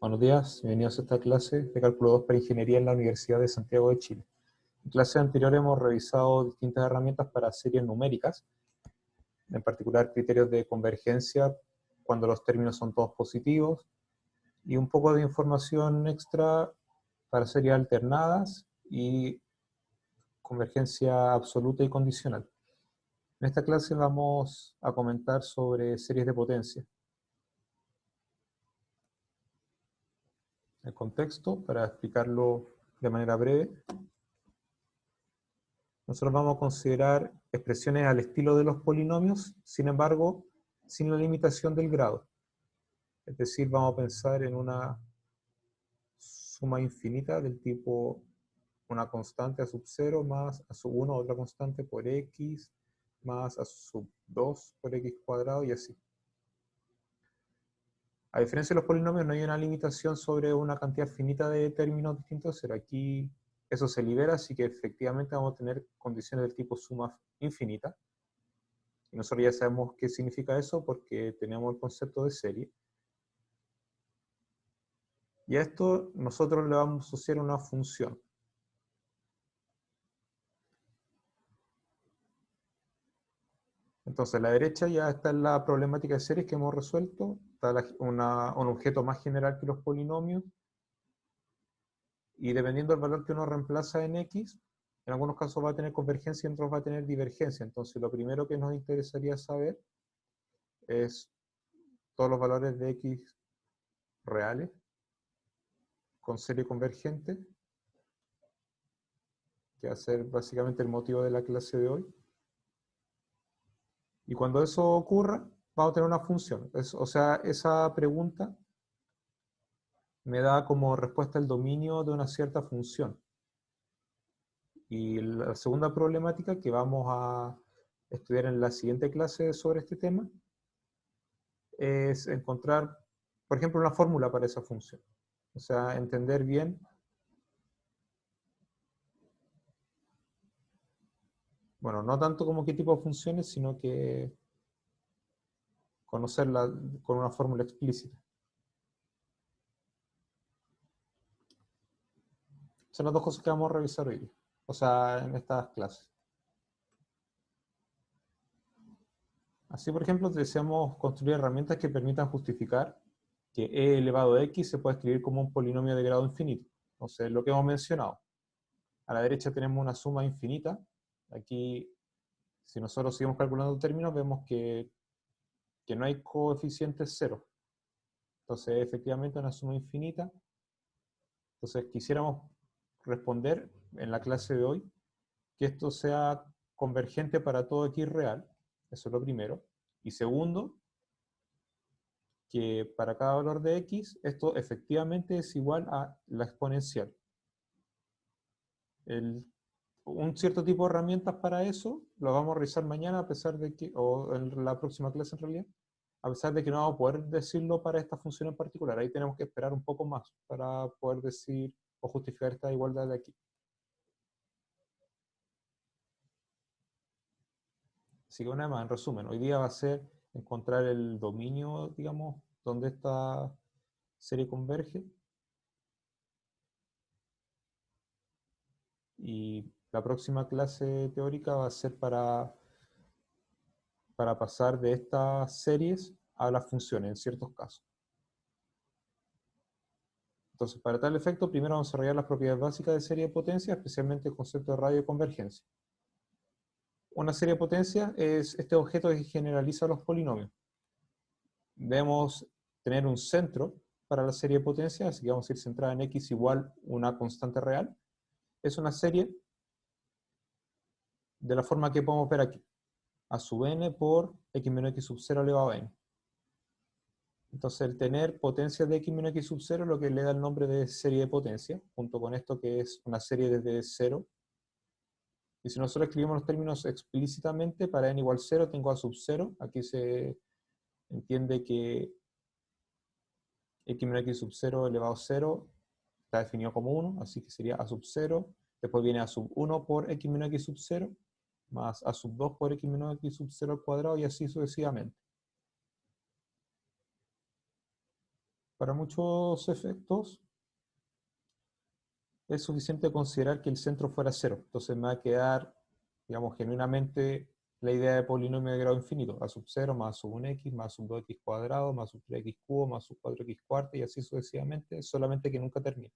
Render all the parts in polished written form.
Buenos días, bienvenidos a esta clase de Cálculo 2 para Ingeniería en la Universidad de Santiago de Chile. En clase anterior hemos revisado distintas herramientas para series numéricas, en particular criterios de convergencia cuando los términos son todos positivos, y un poco de información extra para series alternadas y convergencia absoluta y condicional. En esta clase vamos a comentar sobre series de potencia. El contexto, para explicarlo de manera breve, nosotros vamos a considerar expresiones al estilo de los polinomios, sin embargo, sin la limitación del grado. Es decir, vamos a pensar en una suma infinita del tipo una constante a sub 0 más a sub 1 otra constante por x más a sub 2 por x cuadrado y así. A diferencia de los polinomios, no hay una limitación sobre una cantidad finita de términos distintos, pero aquí eso se libera, así que efectivamente vamos a tener condiciones del tipo suma infinita. Y nosotros ya sabemos qué significa eso porque tenemos el concepto de serie. Y a esto nosotros le vamos a asociar una función. Entonces, a la derecha ya está la problemática de series que hemos resuelto. Está un objeto más general que los polinomios. Y dependiendo del valor que uno reemplaza en x, en algunos casos va a tener convergencia y en otros va a tener divergencia. Entonces, lo primero que nos interesaría saber es todos los valores de x reales con serie convergente, que va a ser básicamente el motivo de la clase de hoy. Y cuando eso ocurra, vamos a tener una función. O sea, esa pregunta me da como respuesta el dominio de una cierta función. Y la segunda problemática que vamos a estudiar en la siguiente clase sobre este tema es encontrar, por ejemplo, una fórmula para esa función. O sea, entender bien bueno, no tanto como qué tipo de funciones, sino que conocerla con una fórmula explícita. Son las dos cosas que vamos a revisar hoy, o sea, en estas clases. Así, por ejemplo, deseamos construir herramientas que permitan justificar que e elevado a x se puede escribir como un polinomio de grado infinito. Entonces, lo que hemos mencionado. A la derecha tenemos una suma infinita. Aquí, si nosotros seguimos calculando términos, vemos que no hay coeficientes cero. Entonces, efectivamente, una suma infinita. Entonces, quisiéramos responder en la clase de hoy que esto sea convergente para todo x real. Eso es lo primero. Y segundo, que para cada valor de x, esto efectivamente es igual a la exponencial. Un cierto tipo de herramientas para eso lo vamos a revisar mañana, a pesar de que, o en la próxima clase en realidad, a pesar de que no vamos a poder decirlo para esta función en particular. Ahí tenemos que esperar un poco más para poder decir o justificar esta igualdad de aquí. Así que una vez más, en resumen, hoy día va a ser encontrar el dominio, digamos, donde esta serie converge. Y la próxima clase teórica va a ser para pasar de estas series a las funciones en ciertos casos. Entonces, para tal efecto, primero vamos a desarrollar las propiedades básicas de serie de potencia, especialmente el concepto de radio de convergencia. Una serie de potencia es este objeto que generaliza los polinomios. Debemos tener un centro para la serie de potencia, así que vamos a ir centrada en x igual una constante real. Es una serie de la forma que podemos ver aquí. A sub n por x menos x sub 0 elevado a n. Entonces, el tener potencias de x menos x sub 0 es lo que le da el nombre de serie de potencia, junto con esto que es una serie desde 0. Y si nosotros escribimos los términos explícitamente, para n igual 0 tengo a sub 0. Aquí se entiende que x menos x sub 0 elevado a 0 está definido como 1, así que sería a sub 0. Después viene a sub 1 por x menos x sub 0, más a sub 2 por x menos x sub 0 al cuadrado, y así sucesivamente. Para muchos efectos es suficiente considerar que el centro fuera 0. Entonces me va a quedar, digamos, genuinamente la idea de polinomio de grado infinito. A sub 0 más a sub 1x más sub 2x cuadrado más sub 3x cubo más sub 4x cuarta y así sucesivamente, solamente que nunca termina.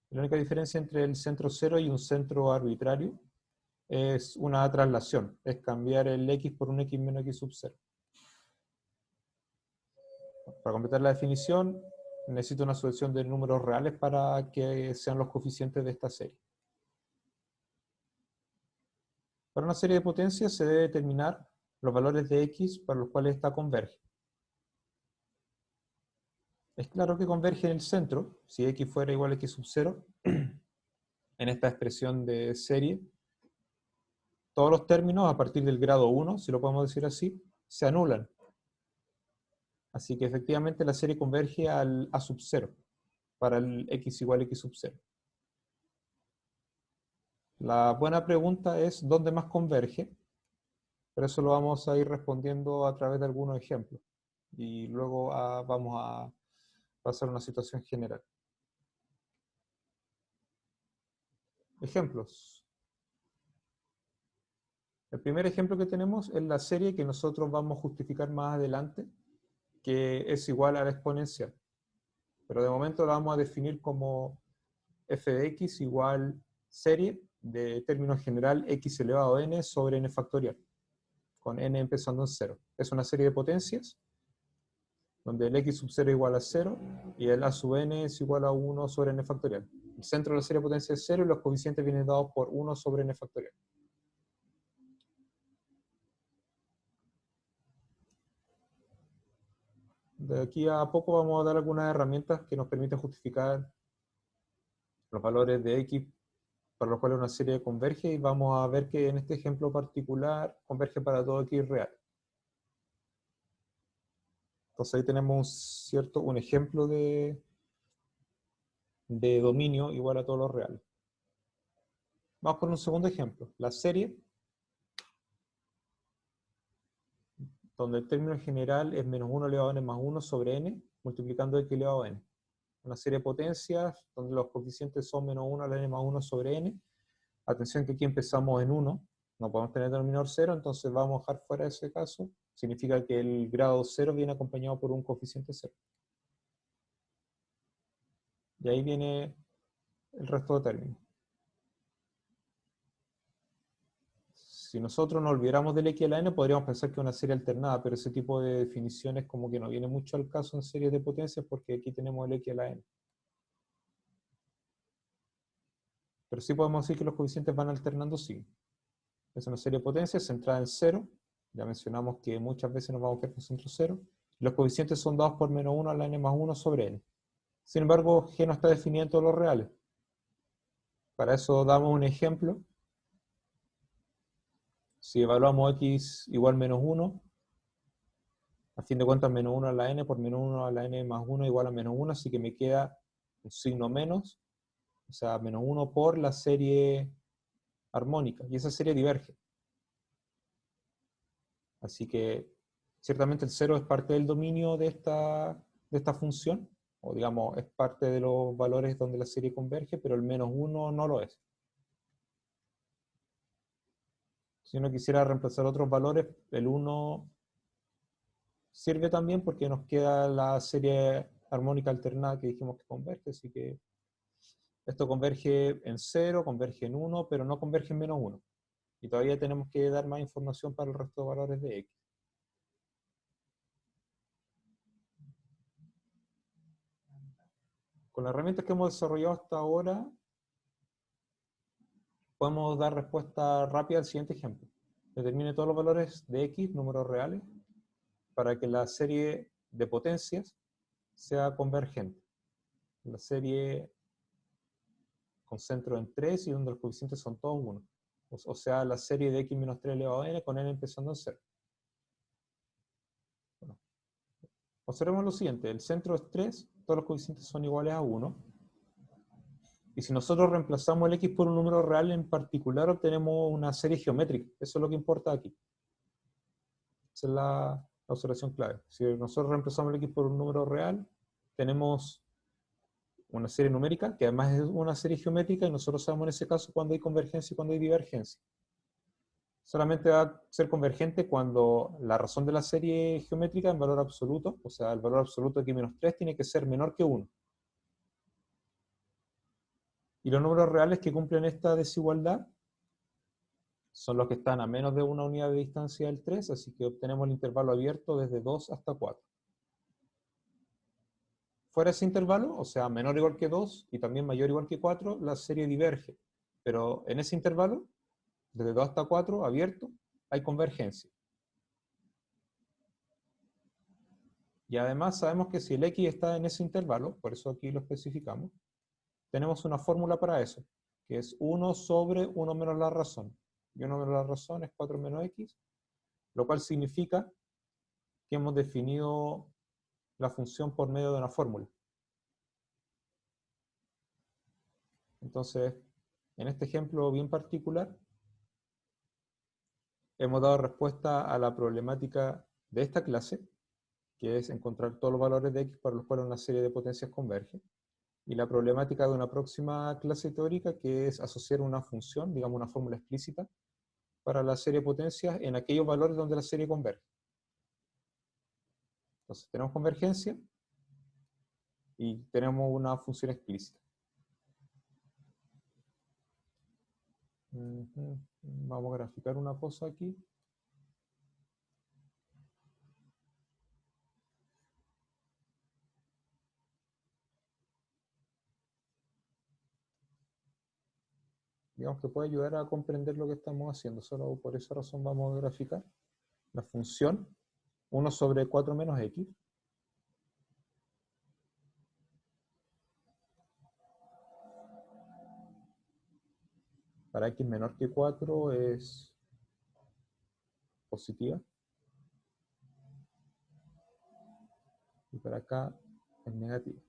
La única diferencia entre el centro 0 y un centro arbitrario es una traslación, es cambiar el x por un x menos x sub 0. Para completar la definición, necesito una sucesión de números reales para que sean los coeficientes de esta serie. Para una serie de potencias se debe determinar los valores de x para los cuales esta converge. Es claro que converge en el centro, si x fuera igual a x sub 0, en esta expresión de serie, todos los términos a partir del grado 1, si lo podemos decir así, se anulan. Así que efectivamente la serie converge al a sub 0, para el x igual a x sub 0. La buena pregunta es ¿dónde más converge? Pero eso lo vamos a ir respondiendo a través de algunos ejemplos. Y luego vamos a pasar a una situación general. Ejemplos. El primer ejemplo que tenemos es la serie que nosotros vamos a justificar más adelante, que es igual a la exponencial. Pero de momento la vamos a definir como f de x igual serie de término general x elevado a n sobre n factorial, con n empezando en 0. Es una serie de potencias, donde el x sub 0 es igual a 0, y el a sub n es igual a 1 sobre n factorial. El centro de la serie de potencias es 0, y los coeficientes vienen dados por 1 sobre n factorial. De aquí a poco vamos a dar algunas herramientas que nos permiten justificar los valores de x para los cuales una serie converge, y vamos a ver que en este ejemplo particular converge para todo x real. Entonces ahí tenemos un ejemplo de dominio igual a todos los reales. Vamos con un segundo ejemplo. La serie, donde el término general es menos 1 elevado a n más 1 sobre n, multiplicando x elevado a n. Una serie de potencias, donde los coeficientes son menos 1 a la n más 1 sobre n. Atención que aquí empezamos en 1, no podemos tener denominador 0, entonces vamos a dejar fuera ese caso. Significa que el grado 0 viene acompañado por un coeficiente 0. Y ahí viene el resto de términos. Si nosotros nos olvidáramos del x a la n, podríamos pensar que es una serie alternada, pero ese tipo de definiciones como que no viene mucho al caso en series de potencias, porque aquí tenemos el x a la n. Pero sí podemos decir que los coeficientes van alternando, sí. Es una serie de potencias centrada en 0. Ya mencionamos que muchas veces nos vamos a quedar con centro 0. Los coeficientes son dados por menos 1 a la n más 1 sobre n. Sin embargo, G no está definido en todos los reales. Para eso damos un ejemplo. Si evaluamos x igual menos 1, a fin de cuentas menos 1 a la n por menos 1 a la n más 1 igual a menos 1, así que me queda un signo menos, o sea, menos 1 por la serie armónica, y esa serie diverge. Así que ciertamente el 0 es parte del dominio de esta función, o digamos, es parte de los valores donde la serie converge, pero el menos 1 no lo es. Si uno quisiera reemplazar otros valores, el 1 sirve también porque nos queda la serie armónica alternada que dijimos que converge, así que esto converge en 0, converge en 1, pero no converge en menos 1. Y todavía tenemos que dar más información para el resto de valores de x. Con las herramientas que hemos desarrollado hasta ahora, podemos dar respuesta rápida al siguiente ejemplo. Determine todos los valores de x, números reales, para que la serie de potencias sea convergente. La serie con centro en 3 y donde los coeficientes son todos 1. O sea, la serie de x menos 3 elevado a n con n empezando en 0. Bueno, observemos lo siguiente. El centro es 3, todos los coeficientes son iguales a 1. Y si nosotros reemplazamos el x por un número real en particular, obtenemos una serie geométrica. Eso es lo que importa aquí. Esa es la observación clave. Si nosotros reemplazamos el x por un número real, tenemos una serie numérica, que además es una serie geométrica, y nosotros sabemos en ese caso cuándo hay convergencia y cuándo hay divergencia. Solamente va a ser convergente cuando la razón de la serie geométrica en valor absoluto, o sea, el valor absoluto de x-3 tiene que ser menor que 1. Y los números reales que cumplen esta desigualdad son los que están a menos de una unidad de distancia del 3, así que obtenemos el intervalo abierto desde 2 hasta 4. Fuera de ese intervalo, o sea, menor o igual que 2 y también mayor o igual que 4, la serie diverge. Pero en ese intervalo, desde 2 hasta 4, abierto, hay convergencia. Y además sabemos que si el x está en ese intervalo, por eso aquí lo especificamos, tenemos una fórmula para eso, que es 1 sobre 1 menos la razón. Y 1 menos la razón es 4 menos x, lo cual significa que hemos definido la función por medio de una fórmula. Entonces, en este ejemplo bien particular, hemos dado respuesta a la problemática de esta clase, que es encontrar todos los valores de x para los cuales una serie de potencias converge, y la problemática de una próxima clase teórica, que es asociar una función, digamos una fórmula explícita, para la serie de potencias en aquellos valores donde la serie converge. Entonces tenemos convergencia y tenemos una función explícita. Vamos a graficar una cosa aquí. Digamos que puede ayudar a comprender lo que estamos haciendo. Solo por esa razón vamos a graficar la función 1 sobre 4 menos x. Para x menor que 4 es positiva. Y para acá es negativa.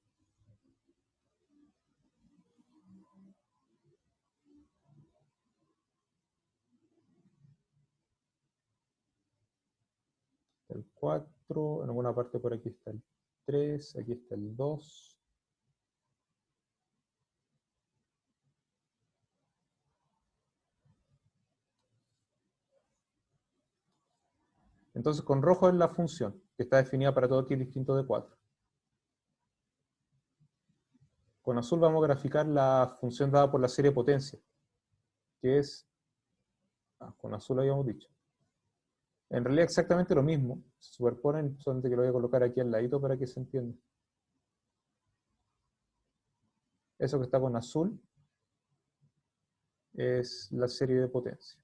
El 4, en alguna parte por aquí está el 3, aquí está el 2. Entonces con rojo es la función, que está definida para todo x distinto de 4. Con azul vamos a graficar la función dada por la serie de potencia, que es, con azul habíamos dicho. En realidad exactamente lo mismo, se superponen, solamente que lo voy a colocar aquí al ladito para que se entienda. Eso que está con azul es la serie de potencia.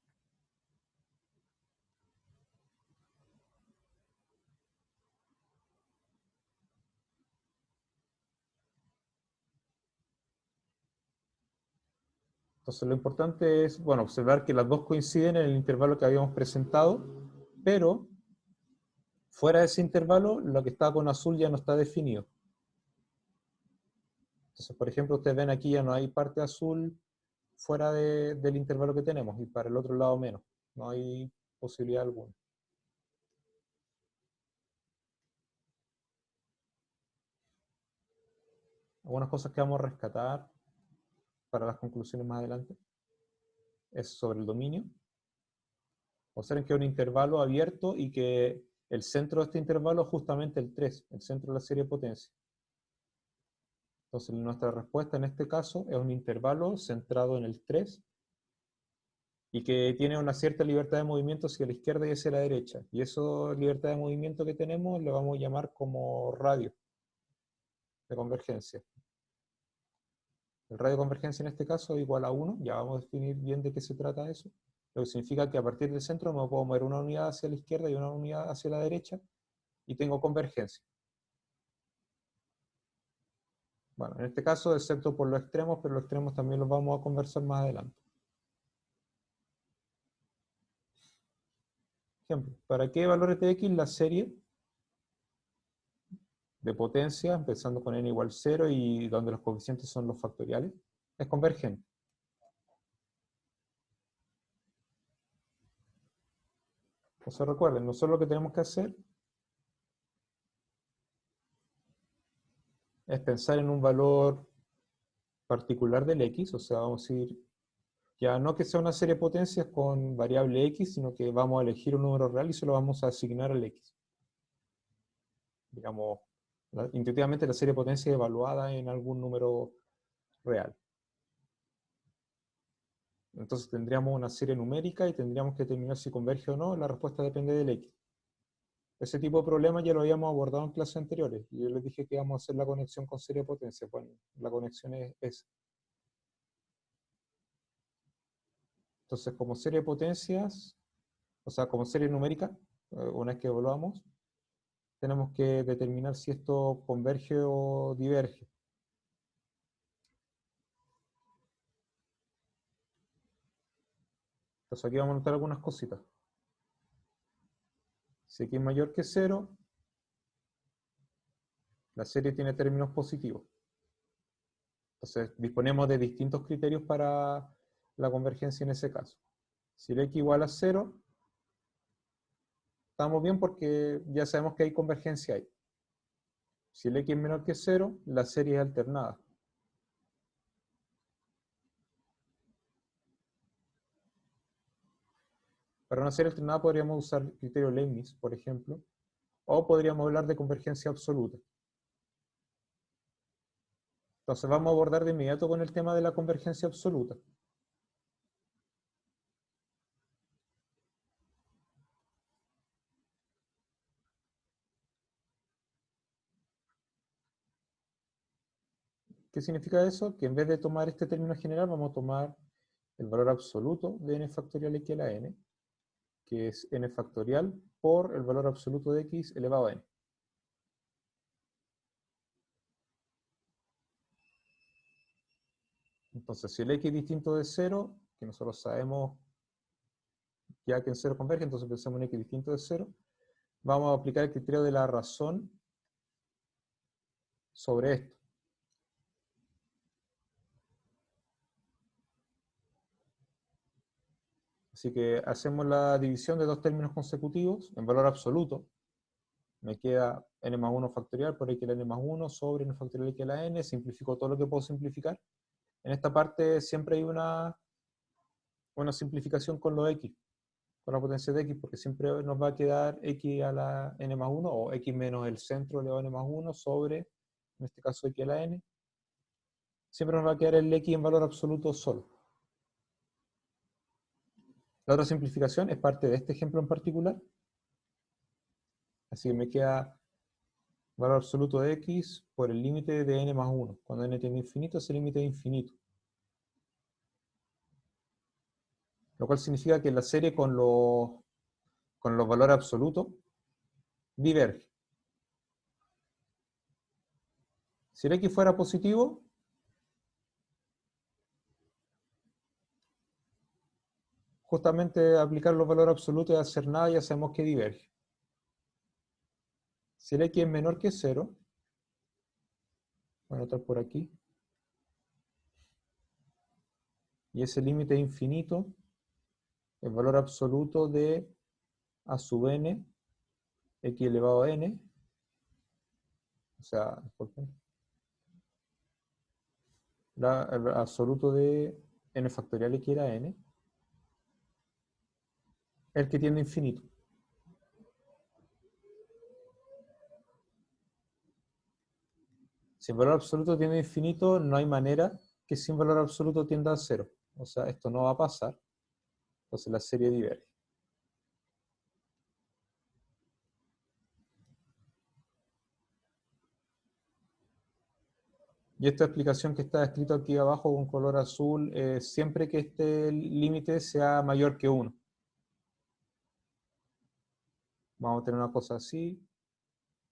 Entonces lo importante es, bueno, observar que las dos coinciden en el intervalo que habíamos presentado, pero fuera de ese intervalo, lo que está con azul ya no está definido. Entonces, por ejemplo, ustedes ven aquí ya no hay parte azul fuera del intervalo que tenemos, y para el otro lado menos. No hay posibilidad alguna. Algunas cosas que vamos a rescatar para las conclusiones más adelante es sobre el dominio. Observen que es un intervalo abierto y que el centro de este intervalo es justamente el 3, el centro de la serie de potencia. Entonces nuestra respuesta en este caso es un intervalo centrado en el 3 y que tiene una cierta libertad de movimiento hacia la izquierda y hacia la derecha. Y esa libertad de movimiento que tenemos lo vamos a llamar como radio de convergencia. El radio de convergencia en este caso es igual a 1, ya vamos a definir bien de qué se trata eso, lo que significa que a partir del centro me puedo mover una unidad hacia la izquierda y una unidad hacia la derecha, y tengo convergencia. Bueno, en este caso, excepto por los extremos, pero los extremos también los vamos a conversar más adelante. Ejemplo, ¿para qué valores de x la serie de potencia, empezando con n igual 0 y donde los coeficientes son los factoriales, es convergente? Entonces recuerden, nosotros lo que tenemos que hacer es pensar en un valor particular del x, o sea, vamos a decir, ya no que sea una serie de potencias con variable x, sino que vamos a elegir un número real y se lo vamos a asignar al x. Digamos, intuitivamente la serie de potencias es evaluada en algún número real. Entonces tendríamos una serie numérica y tendríamos que determinar si converge o no. La respuesta depende del x. Ese tipo de problemas ya lo habíamos abordado en clases anteriores. Yo les dije que íbamos a hacer la conexión con serie de potencias. Bueno, la conexión es esa. Entonces, como serie de potencias, o sea, como serie numérica, una vez que evaluamos, tenemos que determinar si esto converge o diverge. Entonces aquí vamos a notar algunas cositas. Si x es mayor que 0, la serie tiene términos positivos. Entonces disponemos de distintos criterios para la convergencia en ese caso. Si el x igual a 0, estamos bien porque ya sabemos que hay convergencia ahí. Si el x es menor que 0, la serie es alternada. Para una serie alternada podríamos usar el criterio Leibniz, por ejemplo, o podríamos hablar de convergencia absoluta. Entonces vamos a abordar de inmediato con el tema de la convergencia absoluta. ¿Qué significa eso? Que en vez de tomar este término general, vamos a tomar el valor absoluto de n factorial x a la n, que es n factorial por el valor absoluto de x elevado a n. Entonces, si el x es distinto de 0, que nosotros sabemos ya que en 0 converge, entonces pensamos en x distinto de 0, vamos a aplicar el criterio de la razón sobre esto. Así que hacemos la división de dos términos consecutivos en valor absoluto. Me queda n más 1 factorial por x a la n más 1 sobre n factorial x a la n. Simplifico todo lo que puedo simplificar. En esta parte siempre hay una simplificación con los x, con la potencia de x, porque siempre nos va a quedar x a la n más 1 o x menos el centro elevado a n más 1 sobre, en este caso, x a la n. Siempre nos va a quedar el x en valor absoluto solo. La otra simplificación es parte de este ejemplo en particular. Así que me queda valor absoluto de x por el límite de n más 1. Cuando n tiende a infinito, ese límite es infinito. Lo cual significa que la serie con los valores absolutos diverge. Si el x fuera positivo, justamente aplicar los valores absolutos y hacer nada, ya sabemos que diverge. Si el x es menor que 0, voy a anotar por aquí, y ese límite es infinito, el valor absoluto de a sub n, x elevado a n, o sea, el absoluto de n factorial x a la n, el que tiende a infinito. Si el valor absoluto tiende a infinito, no hay manera que sin valor absoluto tienda a 0. O sea, esto no va a pasar. Entonces la serie diverge. Y esta explicación que está escrito aquí abajo con color azul, siempre que este límite sea mayor que 1. Vamos a tener una cosa así.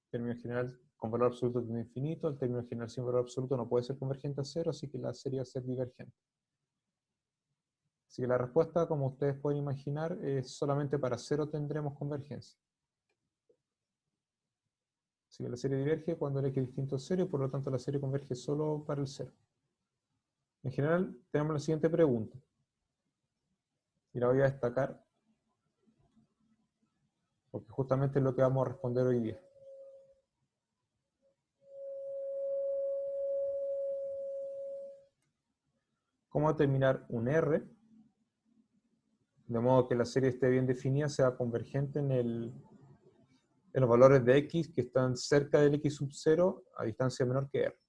Término general con valor absoluto tiende a infinito. El término general sin valor absoluto no puede ser convergente a 0, así que la serie va a ser divergente. Así que la respuesta, como ustedes pueden imaginar, es solamente para 0 tendremos convergencia. Así que la serie diverge cuando el x es distinto a 0 y por lo tanto la serie converge solo para el 0. En general, tenemos la siguiente pregunta. Y la voy a destacar porque justamente es lo que vamos a responder hoy día. cómo determinar un R, de modo que la serie esté bien definida, sea convergente en los valores de x que están cerca del x sub 0 a distancia menor que R.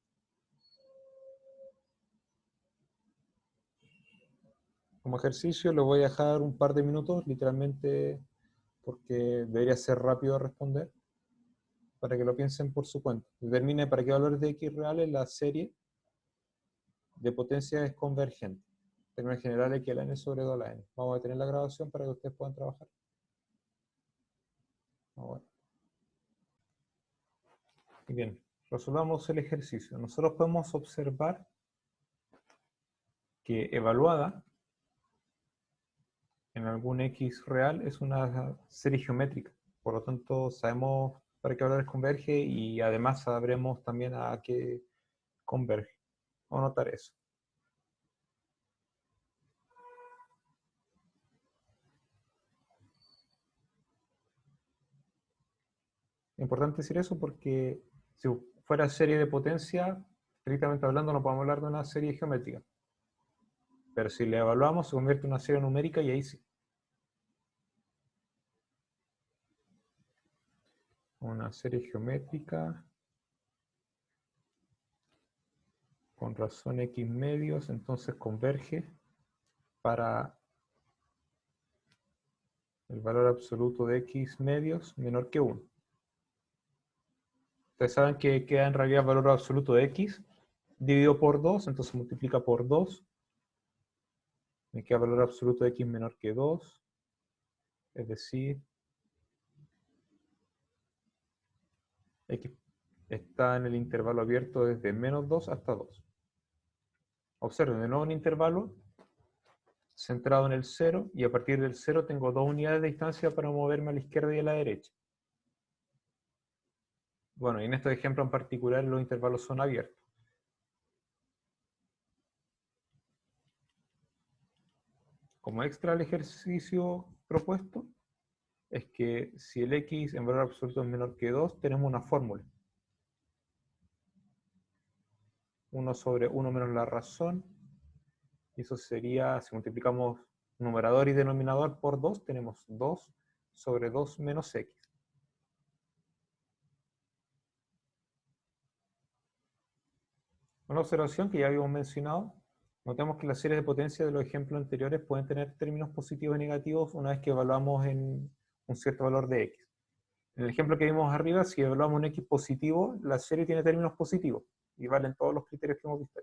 Como ejercicio le voy a dejar un par de minutos, literalmente, porque debería ser rápido responder, para que lo piensen por su cuenta. Determine para qué valores de x reales la serie de potencia es convergente. En términos generales, que la n sobre 2 a la n. Vamos a detener la grabación para que ustedes puedan trabajar. Ahora. Bien, resolvamos el ejercicio. Nosotros podemos observar que evaluada en algún x real es una serie geométrica. Por lo tanto, sabemos para qué valores converge y además sabremos también a qué converge. Vamos a notar eso. Es importante decir eso porque si fuera serie de potencia, estrictamente hablando, no podemos hablar de una serie geométrica. Pero si la evaluamos, se convierte en una serie numérica y ahí sí. Una serie geométrica con razón x medios, entonces converge para el valor absoluto de x medios menor que 1. Ustedes saben que queda en realidad el valor absoluto de x dividido por 2, entonces multiplica por 2. Me queda valor absoluto de x menor que 2, es decir, x está en el intervalo abierto desde menos 2 hasta 2. Observen, de nuevo un intervalo centrado en el 0, y a partir del 0 tengo 2 unidades de distancia para moverme a la izquierda y a la derecha. Bueno, y en este ejemplo en particular los intervalos son abiertos. Como extra al ejercicio propuesto, es que si el x en valor absoluto es menor que 2, tenemos una fórmula. 1 sobre 1 menos la razón, y eso sería, si multiplicamos numerador y denominador por 2, tenemos 2 sobre 2 menos x. Una observación que ya habíamos mencionado, notemos que las series de potencia de los ejemplos anteriores pueden tener términos positivos y negativos una vez que evaluamos en un cierto valor de x. En el ejemplo que vimos arriba, si evaluamos un x positivo, la serie tiene términos positivos y valen todos los criterios que hemos visto.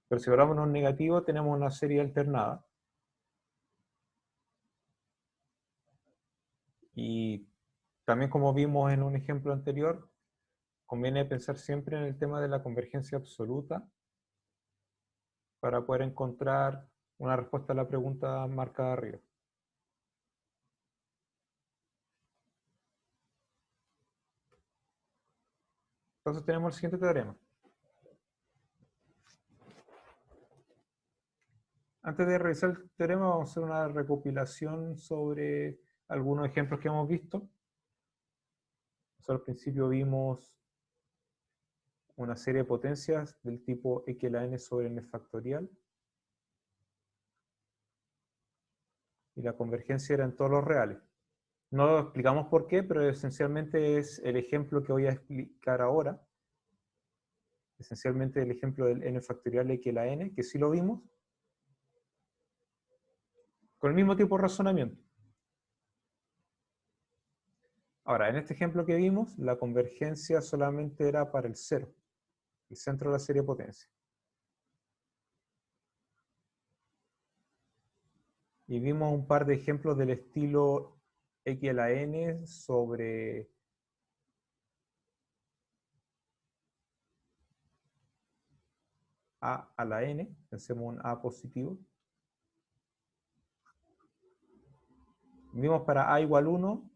Pero si evaluamos un negativo, tenemos una serie alternada. Y también, como vimos en un ejemplo anterior, conviene pensar siempre en el tema de la convergencia absoluta para poder encontrar una respuesta a la pregunta marcada arriba. Entonces tenemos el siguiente teorema. Antes de revisar el teorema, vamos a hacer una recopilación sobre algunos ejemplos que hemos visto. Nosotros al principio vimos una serie de potencias del tipo x a la n sobre n factorial. Y la convergencia era en todos los reales. No explicamos por qué, pero esencialmente es el ejemplo que voy a explicar ahora. Esencialmente el ejemplo del n factorial x a la n, que sí lo vimos, con el mismo tipo de razonamiento. Ahora, en este ejemplo que vimos, la convergencia solamente era para el 0, el centro de la serie de potencia. Y vimos un par de ejemplos del estilo x a la n sobre a la n, pensemos un a positivo. Vimos para a igual 1,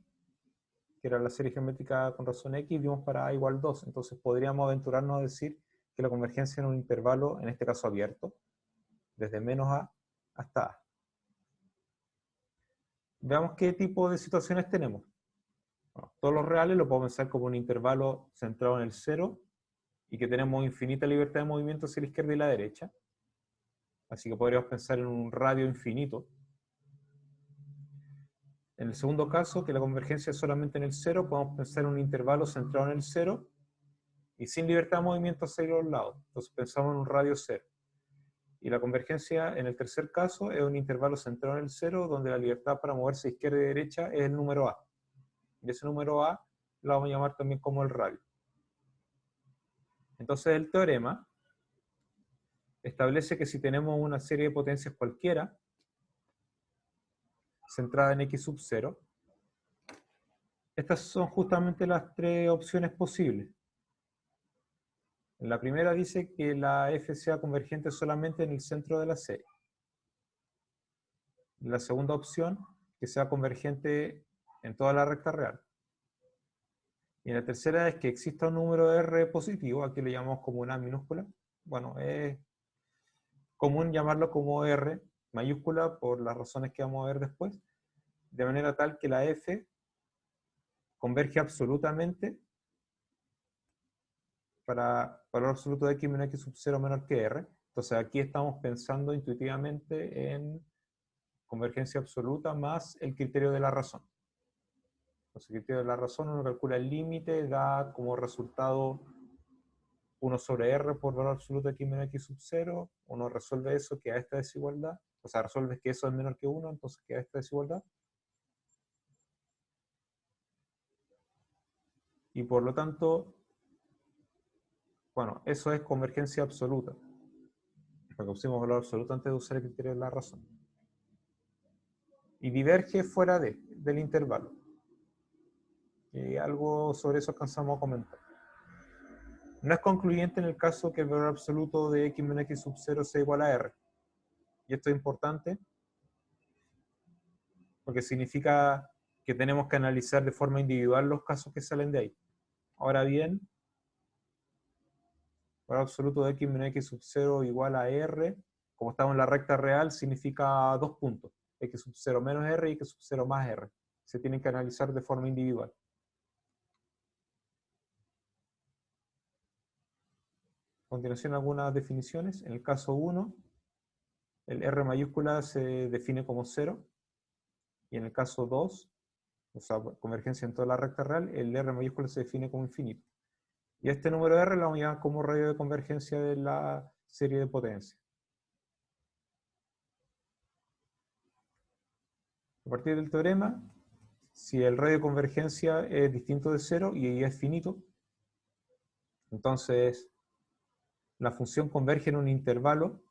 que era la serie geométrica con razón x, vimos para a igual 2. Entonces podríamos aventurarnos a decir que la convergencia en un intervalo, en este caso abierto, desde menos a hasta a. Veamos qué tipo de situaciones tenemos. Bueno, todos los reales lo puedo pensar como un intervalo centrado en el 0 y que tenemos infinita libertad de movimiento hacia la izquierda y la derecha. Así que podríamos pensar en un radio infinito. En el segundo caso, que la convergencia es solamente en el cero, podemos pensar en un intervalo centrado en el cero y sin libertad de movimiento hacia los lados. Entonces pensamos en un radio cero. Y la convergencia en el tercer caso es un intervalo centrado en el cero, donde la libertad para moverse a izquierda y derecha es el número A. Y ese número A lo vamos a llamar también como el radio. Entonces el teorema establece que si tenemos una serie de potencias cualquiera, centrada en x sub 0, estas son justamente las tres opciones posibles. En la primera dice que la f sea convergente solamente en el centro de la serie. La segunda opción, que sea convergente en toda la recta real. Y la tercera es que exista un número R positivo, aquí lo llamamos como una minúscula. Bueno, es común llamarlo como R mayúscula por las razones que vamos a ver después, de manera tal que la F converge absolutamente para valor absoluto de x menos x sub 0 menor que R. Entonces aquí estamos pensando intuitivamente en convergencia absoluta más el criterio de la razón. Entonces el criterio de la razón, uno calcula el límite, da como resultado 1 sobre R por valor absoluto de x menos x sub 0, uno resuelve eso, queda esta desigualdad, o sea, resuelves que eso es menor que 1, entonces queda esta desigualdad. Y por lo tanto, bueno, eso es convergencia absoluta. Porque pusimos valor absoluto antes de usar el criterio de la razón. Y diverge fuera del intervalo. Y algo sobre eso alcanzamos a comentar. No es concluyente en el caso que el valor absoluto de x menos x sub 0 sea igual a R. Y esto es importante porque significa que tenemos que analizar de forma individual los casos que salen de ahí. Ahora bien, valor absoluto de x menos x sub 0 igual a R, como estamos en la recta real, significa dos puntos. X sub 0 menos R y x sub 0 más R. Se tienen que analizar de forma individual. A continuación, algunas definiciones. En el caso 1, el R mayúscula se define como 0. Y en el caso 2, o sea, convergencia en toda la recta real, el R mayúscula se define como infinito. Y este número R lo vamos a llamar como radio de convergencia de la serie de potencia. A partir del teorema, si el radio de convergencia es distinto de 0 y es finito, entonces la función converge en un intervalo,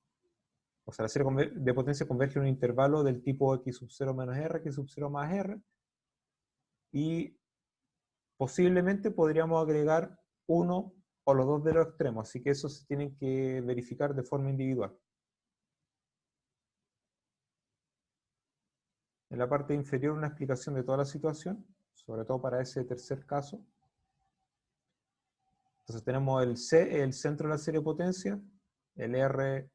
o sea, la serie de potencia converge en un intervalo del tipo x sub 0 menos r, x sub 0 más r, y posiblemente podríamos agregar uno o los dos de los extremos, así que eso se tiene que verificar de forma individual. En la parte inferior una explicación de toda la situación, sobre todo para ese tercer caso. Entonces tenemos el C, el centro de la serie de potencia, el R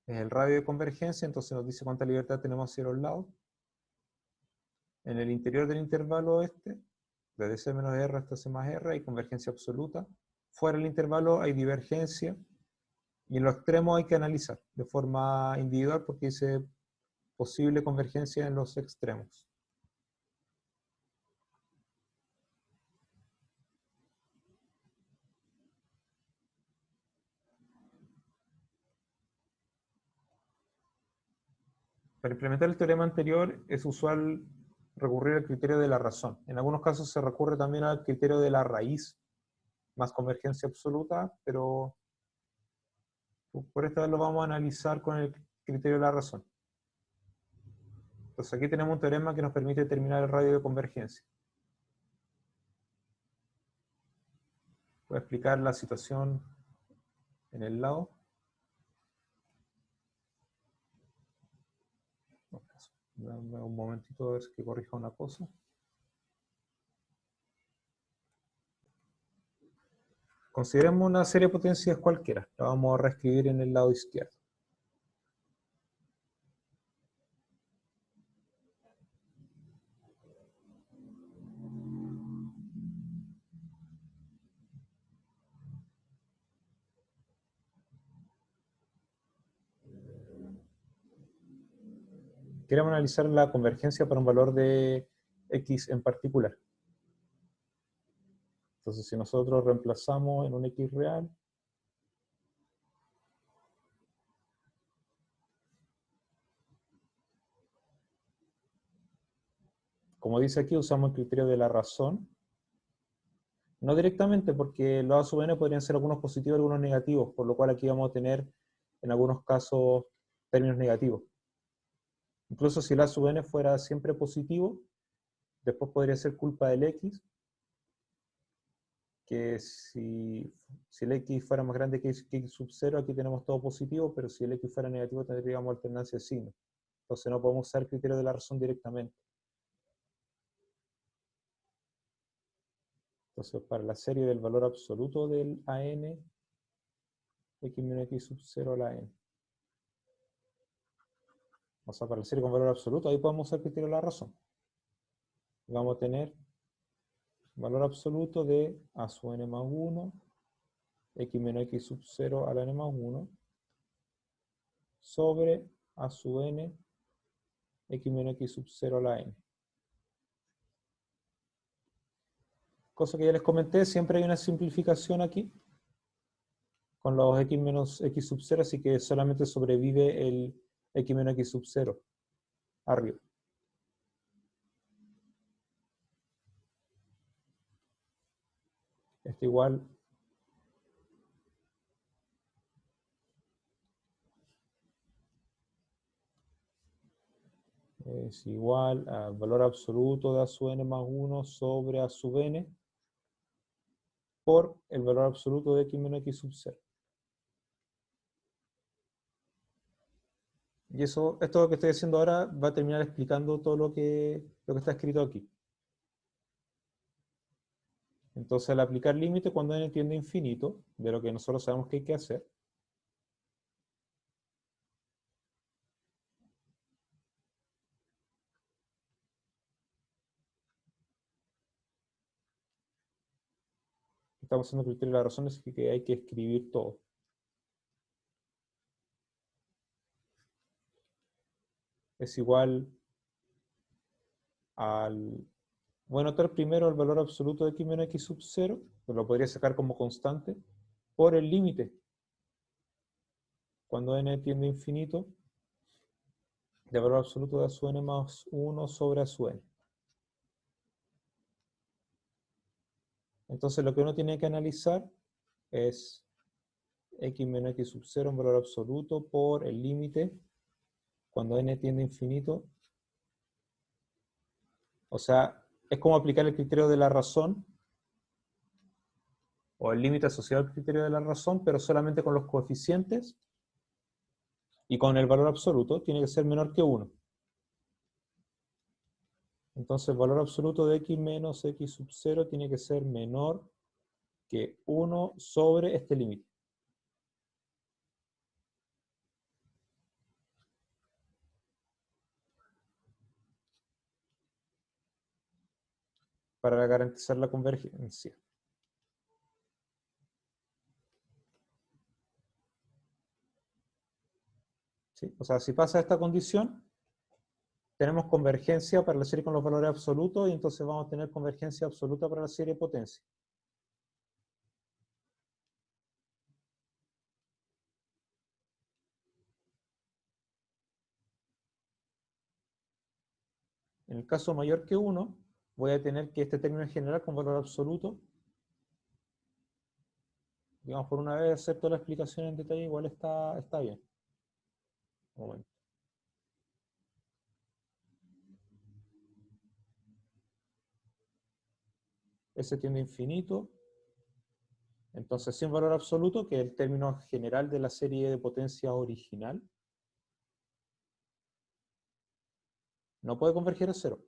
es el radio de convergencia, entonces nos dice cuánta libertad tenemos hacia los lados. En el interior del intervalo este, desde C menos R hasta C más R, hay convergencia absoluta. Fuera del intervalo hay divergencia. Y en los extremos hay que analizar de forma individual porque dice posible convergencia en los extremos. Para implementar el teorema anterior es usual recurrir al criterio de la razón. En algunos casos se recurre también al criterio de la raíz, más convergencia absoluta, pero por esta vez lo vamos a analizar con el criterio de la razón. Entonces aquí tenemos un teorema que nos permite determinar el radio de convergencia. Voy a explicar la situación en el lado. Dame un momentito a ver si corrija una cosa. Consideremos una serie de potencias cualquiera. La vamos a reescribir en el lado izquierdo. Queremos analizar la convergencia para un valor de x en particular. Entonces, si nosotros reemplazamos en un x real, como dice aquí, usamos el criterio de la razón. No directamente, porque los a sub n podrían ser algunos positivos y algunos negativos, por lo cual aquí vamos a tener, en algunos casos, términos negativos. Incluso si el a sub n fuera siempre positivo, después podría ser culpa del x, que si el x fuera más grande que x sub 0, aquí tenemos todo positivo, pero si el x fuera negativo tendríamos alternancia de signos. Entonces no podemos usar el criterio de la razón directamente. Entonces, para la serie del valor absoluto del AN, x menos x sub 0 a la n. O sea, para la serie con valor absoluto, ahí podemos usar el criterio de la razón. Vamos a tener valor absoluto de a sub n más 1, x menos x sub 0 a la n más 1, sobre a sub n, x menos x sub 0 a la n. Cosa que ya les comenté, siempre hay una simplificación aquí, con los x menos x sub 0, así que solamente sobrevive el x menos x sub 0 arriba. Esto igual es igual al valor absoluto de a sub n más 1 sobre a sub n por el valor absoluto de x menos x sub 0. Y eso, esto que estoy haciendo ahora va a terminar explicando todo lo que está escrito aquí. Entonces, al aplicar límite cuando n tiende a infinito, de lo que nosotros sabemos que hay que hacer, estamos haciendo el criterio de la razón, es que hay que escribir todo. Es igual al... Voy a anotar primero el valor absoluto de x menos x sub 0, que lo podría sacar como constante, por el límite. Cuando n tiende a infinito, de valor absoluto de a sub n más 1 sobre a sub n. Entonces lo que uno tiene que analizar es x menos x sub 0 en valor absoluto por el límite cuando n tiende a infinito. O sea, es como aplicar el criterio de la razón o el límite asociado al criterio de la razón, pero solamente con los coeficientes y con el valor absoluto tiene que ser menor que 1. Entonces el valor absoluto de x menos x sub 0 tiene que ser menor que 1 sobre este límite. Para garantizar la convergencia. ¿Sí? O sea, si pasa esta condición, tenemos convergencia para la serie con los valores absolutos y entonces vamos a tener convergencia absoluta para la serie de potencia. En el caso mayor que 1, voy a tener que este término en general con valor absoluto, digamos, por una vez hacer toda la explicación en detalle, igual está bien. Un momento. S tiende a infinito. Entonces, sin valor absoluto, que es el término general de la serie de potencia original, no puede converger a cero.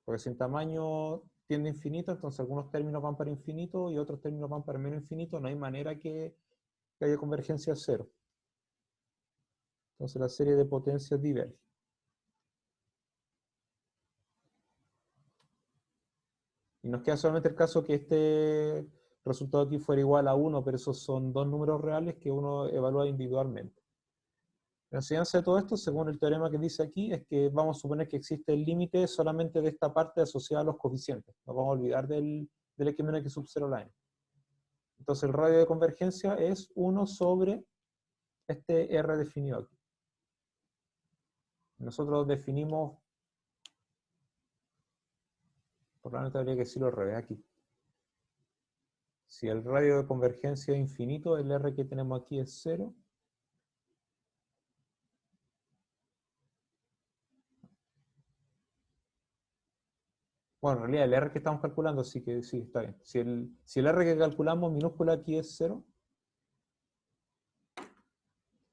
Porque si en tamaño tiende a infinito, entonces algunos términos van para infinito y otros términos van para menos infinito. No hay manera que haya convergencia a cero. Entonces la serie de potencias diverge. Y nos queda solamente el caso que este resultado aquí fuera igual a 1, pero esos son dos números reales que uno evalúa individualmente. La enseñanza de todo esto, según el teorema que dice aquí, es que vamos a suponer que existe el límite solamente de esta parte asociada a los coeficientes. Nos vamos a olvidar del x menos x sub 0 a la n. Entonces el radio de convergencia es 1 sobre este R definido aquí. Nosotros definimos, por lo tanto habría que decirlo al revés aquí. Si el radio de convergencia es infinito, el R que tenemos aquí es 0. Bueno, en realidad el R que estamos calculando, así que sí, está bien. Si el R que calculamos minúscula aquí es 0,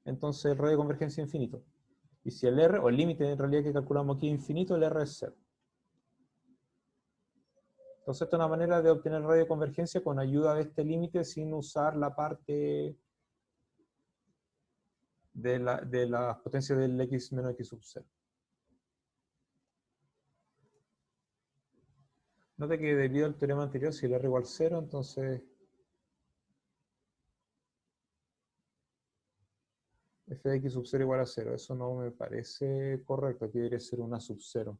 entonces el radio de convergencia es infinito. Y si el R, o el límite en realidad que calculamos aquí es infinito, el R es 0. Entonces esta es una manera de obtener el radio de convergencia con ayuda de este límite sin usar la parte de la potencia del x menos x sub 0. Note que debido al teorema anterior, si el R igual 0, entonces f de x sub 0 igual a 0. Eso no me parece correcto. Aquí debería ser una sub 0.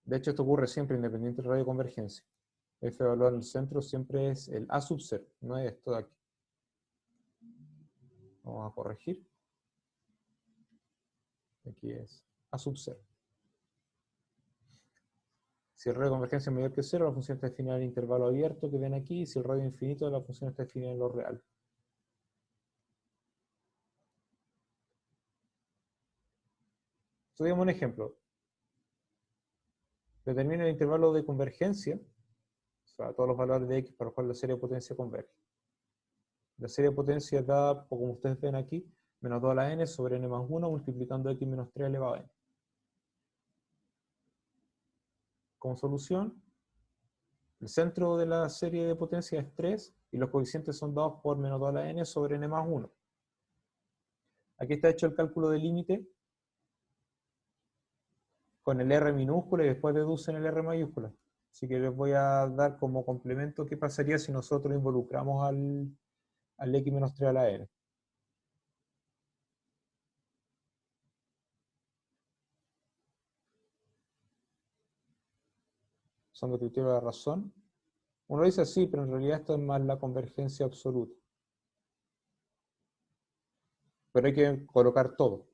De hecho, esto ocurre siempre independiente del radio de convergencia. F evaluado en el centro siempre es el A sub 0, no es esto de aquí. Vamos a corregir. Aquí es A sub 0. Si el radio de convergencia es mayor que 0, la función está definida en el intervalo abierto que ven aquí, y si el radio es infinito, la función está definida en lo real. Estudiamos un ejemplo. Determina el intervalo de convergencia, o sea, todos los valores de x para los cuales la serie de potencia converge. La serie de potencia da, como ustedes ven aquí, menos 2 a la n sobre n más 1 multiplicando x menos 3 elevado a n. Como solución, el centro de la serie de potencia es 3 y los coeficientes son dados por menos 2 a la n sobre n más 1. Aquí está hecho el cálculo del límite con el R minúscula y después deducen el R mayúscula. Así que les voy a dar como complemento qué pasaría si nosotros involucramos al x menos 3 a la n. Usando el criterio de la razón. Uno dice así, pero en realidad esto es más la convergencia absoluta. Pero hay que colocar todo.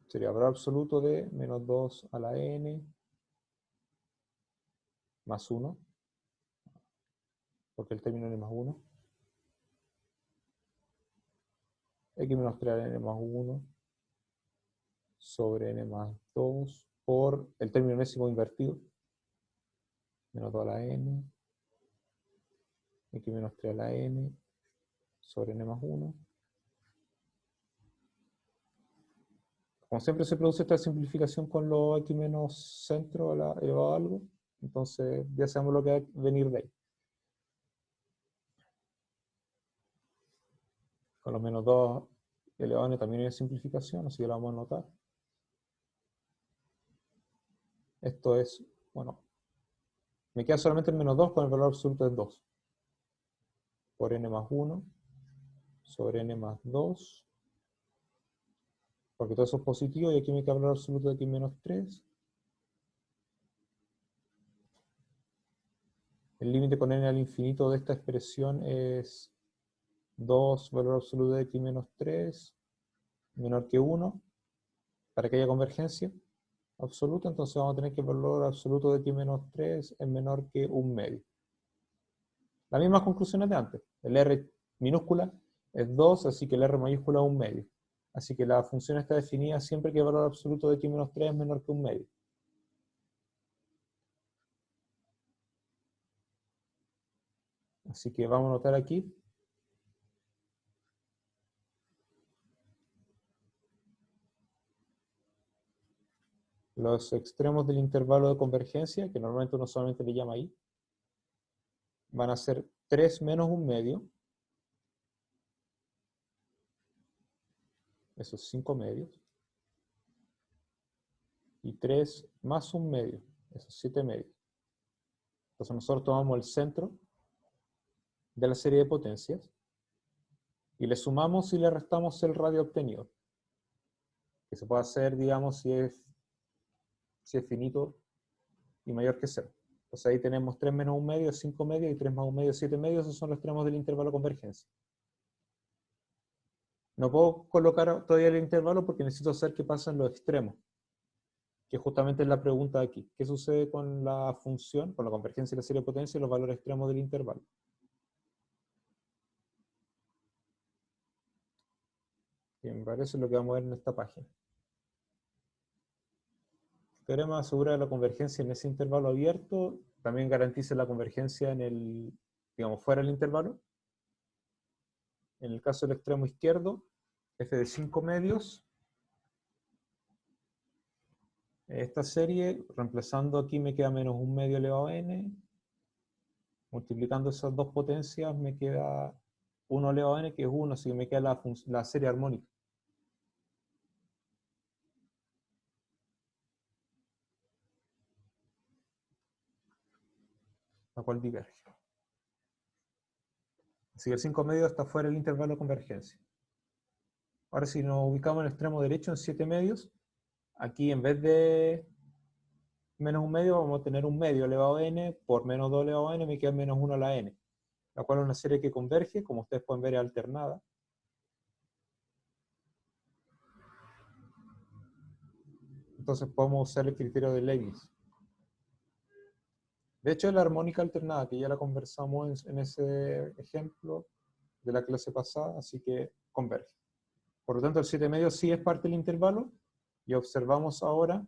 Sería valor absoluto de menos 2 a la n más 1, porque el término n más 1. X menos 3 a la n más 1 sobre n más 2 por el término enésimo invertido. Menos 2 a la n. X menos 3 a la n sobre n más 1. Como siempre se produce esta simplificación con los x menos centro elevado a algo, entonces ya sabemos lo que va a venir de ahí. Con los menos 2 elevado a n también hay simplificación, así que lo vamos a anotar. Esto es, bueno, me queda solamente el menos 2 con el valor absoluto de 2. Por n más 1 sobre n más 2. Porque todo eso es positivo y aquí me queda el valor absoluto de x menos 3. El límite con n al infinito de esta expresión es 2 valor absoluto de x menos 3 menor que 1 para que haya convergencia absoluta. Entonces vamos a tener que el valor absoluto de x menos 3 es menor que 1 medio. Las mismas conclusiones de antes. El R minúscula es 2, así que el R mayúscula es 1 medio. Así que la función está definida siempre que el valor absoluto de x menos 3 es menor que 1 medio. Así que vamos a anotar aquí. Los extremos del intervalo de convergencia, que normalmente uno solamente le llama I, van a ser 3 menos 1 medio. Esos 5 medios. Y 3 más 1 medio. Esos 7 medios. Entonces nosotros tomamos el centro de la serie de potencias y le sumamos y le restamos el radio obtenido, que se puede hacer, digamos, si es finito y mayor que 0. Entonces ahí tenemos 3 menos 1 medio, 5 medios, y 3 más 1 medio, 7 medios. Esos son los extremos del intervalo de convergencia. No puedo colocar todavía el intervalo porque necesito saber qué pasa en los extremos, que justamente es la pregunta de aquí. ¿Qué sucede con la función, con la convergencia de la serie de potencia y los valores extremos del intervalo? Y me parece lo que vamos a ver en esta página. El teorema asegura la convergencia en ese intervalo abierto, también garantiza la convergencia en el, digamos, fuera del intervalo. En el caso del extremo izquierdo, f de 5 medios. Esta serie, reemplazando aquí, me queda menos 1 medio elevado a n. Multiplicando esas dos potencias me queda 1 elevado a n, que es 1, así que me queda la serie armónica. La cual diverge. Así que el 5 medios está fuera del intervalo de convergencia. Ahora si nos ubicamos en el extremo derecho en 7 medios, aquí en vez de menos 1 medio vamos a tener 1 medio elevado a n, por menos 2 elevado a n me queda menos 1 a la n, la cual es una serie que converge, como ustedes pueden ver, es alternada. Entonces podemos usar el criterio de Leibniz. De hecho, es la armónica alternada, que ya la conversamos en ese ejemplo de la clase pasada, así que converge. Por lo tanto, el 7 medios sí es parte del intervalo, y observamos ahora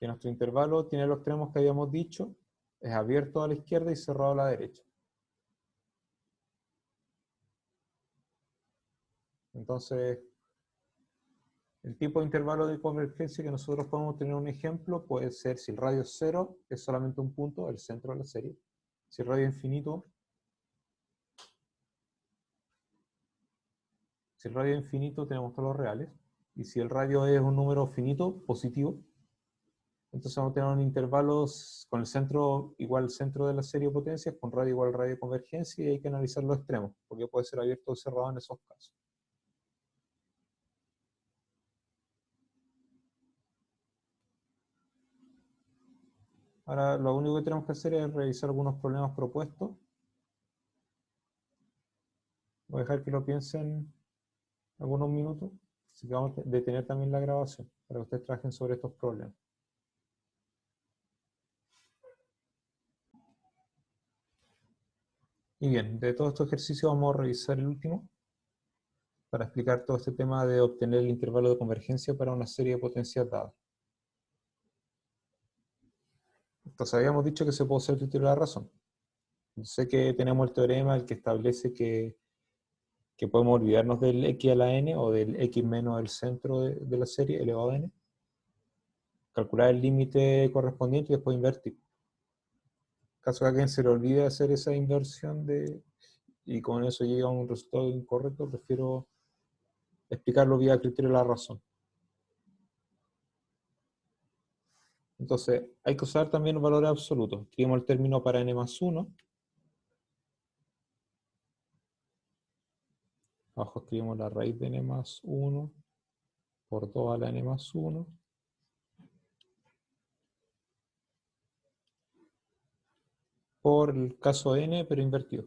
que nuestro intervalo tiene los extremos que habíamos dicho, es abierto a la izquierda y cerrado a la derecha. Entonces, el tipo de intervalo de convergencia que nosotros podemos tener un ejemplo puede ser, si el radio es 0, es solamente un punto, el centro de la serie. Si el radio es infinito, tenemos todos los reales. Y si el radio es un número finito, positivo, entonces vamos a tener un intervalo con el centro igual al centro de la serie de potencias, con radio igual al radio de convergencia, y hay que analizar los extremos, porque puede ser abierto o cerrado en esos casos. Ahora lo único que tenemos que hacer es revisar algunos problemas propuestos. Voy a dejar que lo piensen algunos minutos, así que vamos a detener también la grabación, para que ustedes trabajen sobre estos problemas. Y bien, de todos estos ejercicios vamos a revisar el último, para explicar todo este tema de obtener el intervalo de convergencia para una serie de potencias dadas. Entonces habíamos dicho que se puede usar el criterio de la razón. Yo sé que tenemos el teorema, el que establece que podemos olvidarnos del x a la n, o del x menos el centro de la serie elevado a n, calcular el límite correspondiente y después invertir. En caso de que a alguien se le olvide hacer esa inversión y con eso llega a un resultado incorrecto, prefiero explicarlo vía criterio de la razón. Entonces, hay que usar también los valores absolutos. Escribimos el término para n más 1. Abajo escribimos la raíz de n más 1 por 2 a la n más 1. Por el caso n, pero invertido.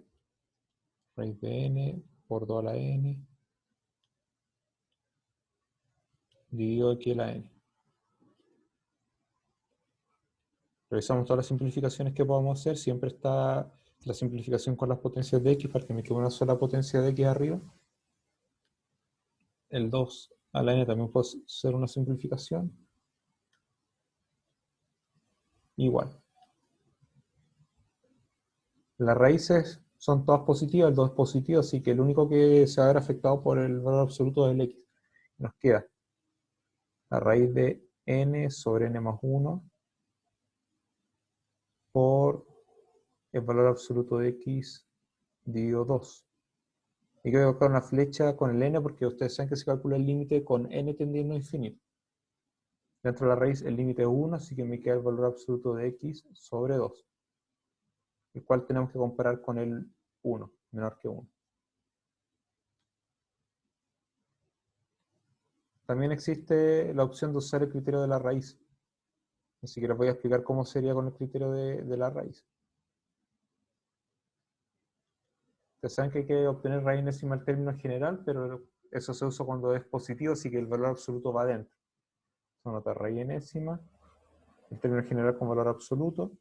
Raíz de n por 2 a la n dividido aquí a la n. Revisamos todas las simplificaciones que podamos hacer. Siempre está la simplificación con las potencias de x, para que me quede una sola potencia de x arriba. El 2 a la n también puede ser una simplificación. Igual. Las raíces son todas positivas, el 2 es positivo, así que el único que se va a ver afectado por el valor absoluto es el x. Nos queda la raíz de n sobre n más 1 por el valor absoluto de x dividido 2. Y quiero colocar una flecha con el n, porque ustedes saben que se calcula el límite con n tendiendo a infinito. Dentro de la raíz el límite es 1, así que me queda el valor absoluto de x sobre 2. el cual tenemos que comparar con el 1, menor que 1. También existe la opción de usar el criterio de la raíz. Así que les voy a explicar cómo sería con el criterio de la raíz. Ustedes saben que hay que obtener raíz enésima al término general, pero eso se usa cuando es positivo, así que el valor absoluto va adentro. Se nota raíz enésima, el término general con valor absoluto.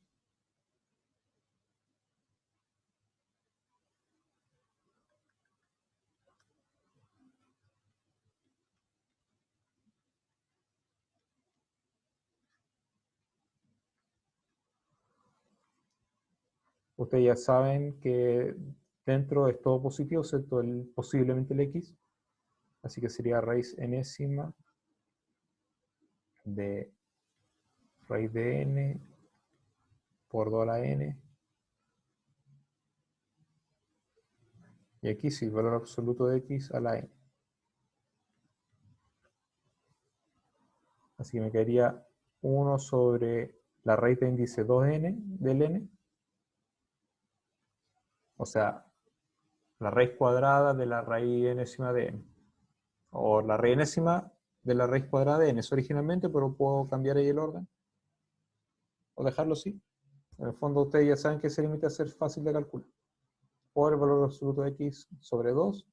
Ustedes ya saben que dentro es todo positivo, excepto posiblemente el x. Así que sería raíz enésima de raíz de n por 2 a la n. Y aquí sí, el valor absoluto de x a la n. Así que me quedaría 1 sobre la raíz de índice 2n del n. O sea, la raíz cuadrada de la raíz enésima de n. O la raíz enésima de la raíz cuadrada de n. Es originalmente, pero puedo cambiar ahí el orden. O dejarlo así. En el fondo ustedes ya saben que ese límite va a ser fácil de calcular. Por el valor absoluto de x sobre 2.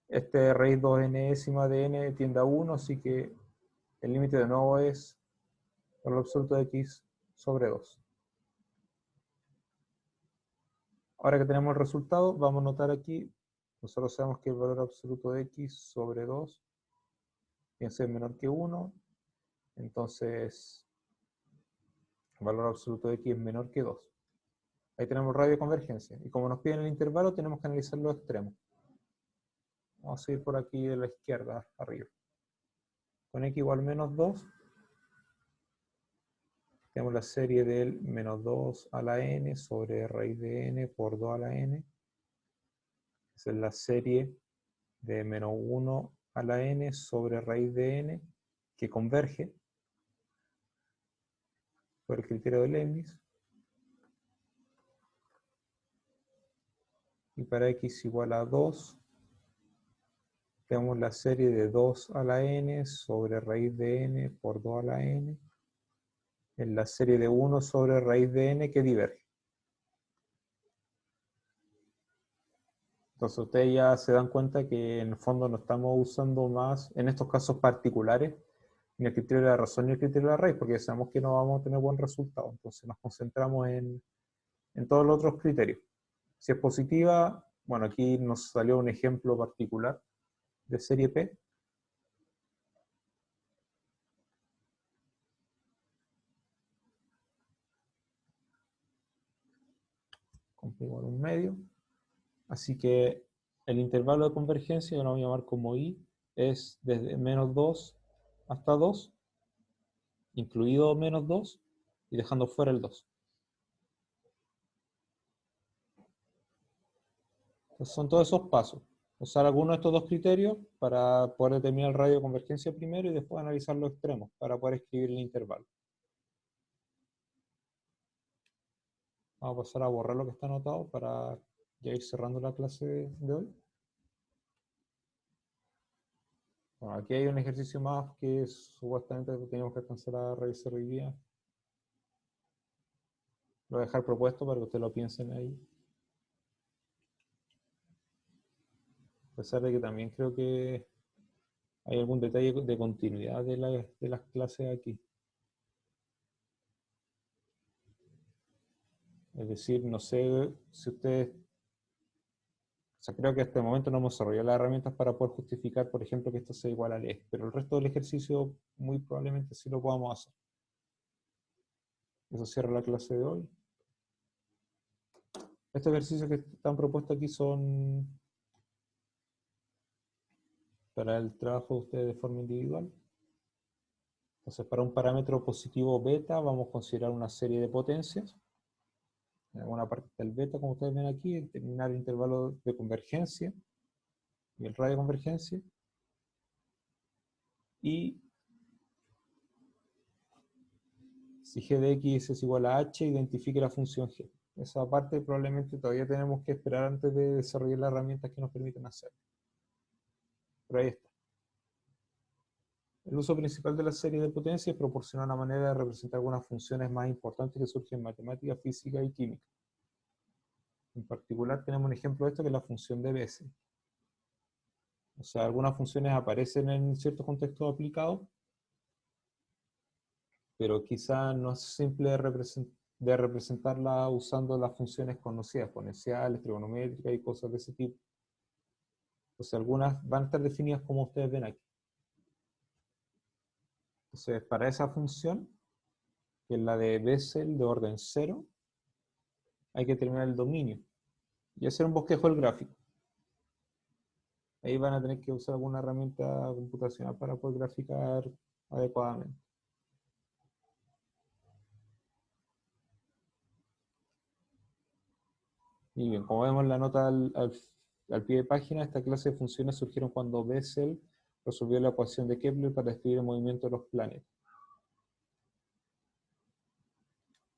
Este raíz 2 enésima de n tiende a 1, así que el límite de nuevo es el valor absoluto de x sobre 2. Ahora que tenemos el resultado, vamos a notar aquí, nosotros sabemos que el valor absoluto de x sobre 2 tiene que ser menor que 1, entonces el valor absoluto de x es menor que 2. Ahí tenemos radio de convergencia, y como nos piden el intervalo, tenemos que analizar los extremos. Vamos a ir por aquí de la izquierda arriba. Con x igual menos 2, tenemos la serie del menos 2 a la n sobre raíz de n por 2 a la n. Esa es la serie de menos 1 a la n sobre raíz de n, que converge por el criterio de Leibniz. Y para x igual a 2, tenemos la serie de 2 a la n sobre raíz de n por 2 a la n. En la serie de 1 sobre raíz de n que diverge. Entonces ustedes ya se dan cuenta que en el fondo no estamos usando más, en estos casos particulares, ni el criterio de la razón ni el criterio de la raíz, porque sabemos que no vamos a tener buen resultado. Entonces nos concentramos en todos los otros criterios. Si es positiva, bueno, aquí nos salió un ejemplo particular de serie P. Con P igual a un medio. Así que el intervalo de convergencia, yo lo voy a llamar como I, es desde menos 2 hasta 2, incluido menos 2, y dejando fuera el 2. Entonces son todos esos pasos. Usar alguno de estos dos criterios para poder determinar el radio de convergencia primero y después analizar los extremos para poder escribir el intervalo. Vamos a pasar a borrar lo que está anotado para ya ir cerrando la clase de hoy. Bueno, aquí hay un ejercicio más que supuestamente teníamos que alcanzar a revisar hoy día. Lo voy a dejar propuesto para que ustedes lo piensen ahí. A pesar de que también creo que hay algún detalle de continuidad de las clases aquí. Es decir, no sé si ustedes... O sea, creo que hasta el momento no hemos desarrollado las herramientas para poder justificar, por ejemplo, que esto sea igual al eje, pero el resto del ejercicio muy probablemente sí lo podamos hacer. Eso cierra la clase de hoy. Estos ejercicios que están propuestos aquí son para el trabajo de ustedes de forma individual. Entonces, para un parámetro positivo beta, vamos a considerar una serie de potencias. En alguna parte del beta, como ustedes ven aquí, determinar el intervalo de convergencia y el radio de convergencia. Y si g de x es igual a h, identifique la función g. Esa parte probablemente todavía tenemos que esperar antes de desarrollar las herramientas que nos permiten hacerlo. Pero ahí está. El uso principal de la serie de potencia es proporcionar una manera de representar algunas funciones más importantes que surgen en matemática, física y química. En particular tenemos un ejemplo de esto que es la función de Bessel. O sea, algunas funciones aparecen en ciertos contextos aplicados, pero quizá no es simple de representarla usando las funciones conocidas, exponenciales, trigonométricas y cosas de ese tipo. Entonces algunas van a estar definidas como ustedes ven aquí. Entonces para esa función, que es la de Bessel de orden 0, hay que determinar el dominio y hacer un bosquejo del gráfico. Ahí van a tener que usar alguna herramienta computacional para poder graficar adecuadamente. Y bien, como vemos en la nota al pie de página, esta clase de funciones surgieron cuando Bessel resolvió la ecuación de Kepler para describir el movimiento de los planetas.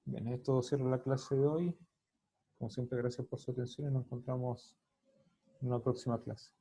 Bien, esto cierra la clase de hoy. Como siempre, gracias por su atención y nos encontramos en una próxima clase.